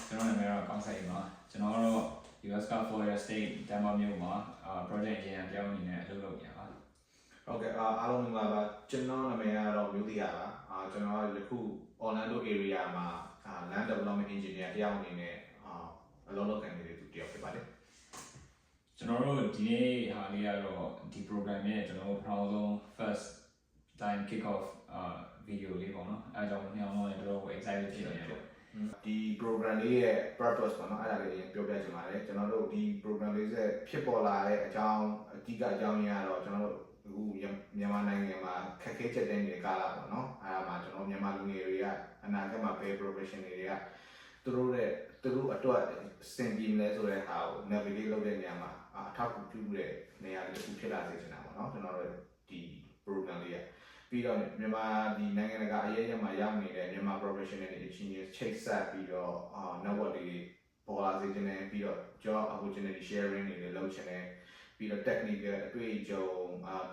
ကျွန်တော်နာမည်ကတော့ကောင်းဆိုင်ပါကျွန်တော်ကတော့ US က Florida State တမ်ပါမြို့မှာ project engineer တယောက်အနေနဲ့အလုပ်လုပ်နေတာပါဟုတ်ကဲ့အားလုံးမင်္ဂလာပါကျွန်တော်နာမည်ကတော့မျိုးတရားပါကျွန်တော်ကယခု Orlando area မှာ land development engineer တယောက်အနေနဲ့အလုပ်လုပ်နေတယ်သူတယောက်ဖြစ်ပါတယ်ကျွန်တော်တို့ဒီနေ့ဟာလေးကတော့ဒီ program ရဲ့ကျွန်တော်တို့ပထမဆုံး first time kick off video လေးပေါ့နော်အဲကြောင့်ညောင်းတော့လည်းတော်တော် excited ဖြစ်နေတယ်ဒီ program လေးရဲ့ purpose ပေါ့နော်အဲ့ဒါလေးပြောပြချင်ပါတယ်ကျွန်တော်တို့ဒီ program လေးဆက်ဖြစ်ပေါ်လာတဲ့အကြောင်းအဓိကအကြောင်းရင်းကတော့ကျွန်တော်တို့အခုမြန်မာနိုင်ငံမှာခက်ခဲချက်တဲ့နေကာလပေါ့နော်အဲ့ဒါမှာကျွန်တော်မြန်မာလူငယ်တွေကအနာဂတ်မှာဘယ် profession တွေကသူတို့အတွက်စင်ပြေမလဲဆိုတဲ့ဟာကို navigate လုပ်တဲ့နေရာမှာအထောက်အကူပြုတဲ့နေရာတစ်ခုဖြစ်လာစေချင်တာပေါ့နော်ကျွန်တော်တို့ဒီ program လေးပြီးတော့မြန်မာဒီနိုင်ငံတကာအရေးအမှာရောက်နေတဲ့မြန်မာ professional engineers ချိတ်ဆက်ပြီးတော့network တွေပေါ်လာစေချင်တယ်ပြီးတော့ job opportunity sharing တွေလုပ်ချင်တယ်ပြီးတော့ technical အတွေ့အကြုံ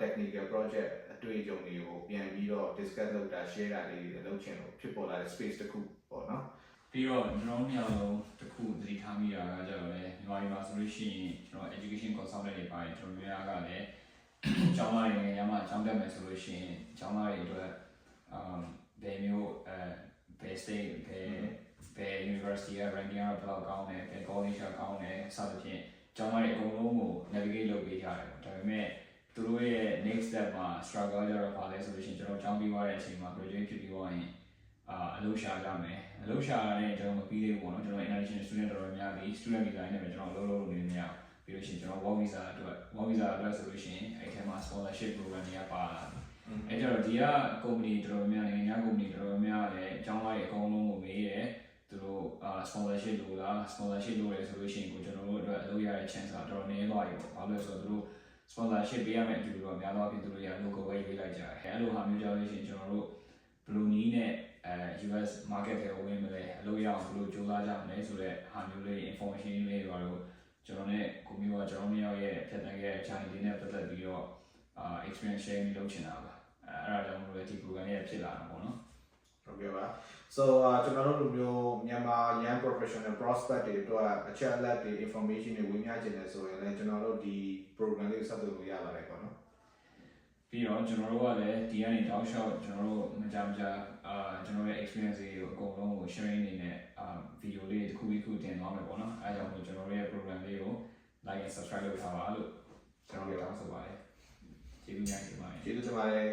technical project အတွေ့အကြုံတွေကိုပြန်ပြီးတော့ discuss လုပ်တာ share တာတွေလုပ်ချင်လို့ဖြစ်ပေါ်လာတဲ့ space တစ်ခုပေါ့နော်ပြီးတော့ကျွန်တော်တို့မျိုးတစ်ခုသတိထားမိတာကကြတော့လေမြန်မာပြည်မှာဆိုလို့ရှိရင်ကျွန်တော် education consultant တွေပါတယ်ကျွန်တော်များကလည်းကျောင်းသားတွေညမှာကျောင်းတက်မယ်ဆိုလို့ရှိရင်ကျောင်းသားတွေအတွက်ဘယ်မျိုးဘယ် state ဘယ် university က ranking ကဘယ်လောက်ကောင်းလဲဘယ် college ကကောင်းလဲစသဖြင့်ကျောင်းသားတွေအကုန်လုံးကို navigate လုပ်ပေးကြတယ်ဒါပေမဲ့သူတို့ရဲ့ next step မှာ struggle ကြတော့ပါလဲဆိုလို့ရှိရင်ကျွန်တော်ကျောင်းပြီးသွားတဲ့အချိန်မှာ graduate ဖြစ်ပြီးသွားရင်အလုပ်ရှာကြမယ်အလုပ်ရှာတဲ့ကျွန်တော်မပြီးသေးဘူးပေါ့နော်ကျွန်တော် international student တော်တော်များပြီး student visa နဲ့ပဲကျွန်တော်အလုပ်လုပ်နေနေရပြီးလို့ရှိရင်ကျွန်တော် work visa အတွက်ဆိုလို့ရှိရင်အဲ့ထဲမှာ scholarship program တွေကပါလာအဲ့ကြတော့ဒီက company တော်တော်များနိုင်ငံခြား company တော်တော်များလည်းအကြောင်းလိုက်အကုန်လုံးကိုမေးတယ်သူတို့scholarship လိုလား scholarship လိုတယ်ဆိုလို့ရှိရင်ကိုကျွန်တော်တို့အတွက်အလုပ်ရတဲ့ chance ကတော်တော်နည်းသွားပြီပေါ့ဘာလို့လဲဆိုတော့သူတို့ sponsorship ပေးရမယ့်အတူတူတော့များသောအားဖြင့်သူတို့ရ local ပဲရေးလိုက်ကြတယ်အဲ့လိုဟာမျိုးကြောင့်လို့ရှိရင်ကျွန်တော်တို့ဘယ်လိုနည်းနဲ့US market တွေကိုဝင်မလဲအလုပ်ရအောင်ဘယ်လိုကြိုးစားကြမလဲဆိုတဲ့ဟာမျိုးလေး information လေးတွေပါတော့ကျွန်တော်နဲ့ကိုမျိုးကကျွန်တော်မျိုးရဲ့ဖြတ်သန်းခဲ့တဲ့ challenge တွေနဲ့ပတ်သက်ပြီးတော့experience sharing လုပ်ချင်တာပါအဲ့ဒါကြောင့်မို့လို့ဒီ program လေးဖြစ်လာတာပေါ့နော်ဟုတ်ကဲ့ပါ so ကျွန်တော်တို့လူမျိုးမြန်မာ young professional prospect တွေအတွက်အချက်အလက်တွေ information တွေဝင်များခြင်းလဲဆိုရင်လည်းကျွန်တော်တို့ဒီ program လေးဆက်သွယ်လို့ရပါတယ်ပေါ့နော်ပြီးတော့ကျွန်တော်တို့ကလည်းဒီကနေတောက်လျှောက်ကျွန်တော်တို့မကြမကြကျွန်တော်ရဲ့ experience တွေကိုအကုန်လုံးကို sharing နေနဲ့video လေးတစ်ခုပြီးတစ်ခုတင်သွားမယ်ပေါ့နော်အဲဒါကြောင့်မို့ကျွန်တော်တို့ရဲ့ program လေးကို like and subscribe လုပ်ထားပါလို့ကျွန်တော်တို့တောင်းဆိုပါတယ်ကျေးဇူးများတင်ပါတယ်ကျေးဇူးတင်ပါတယ်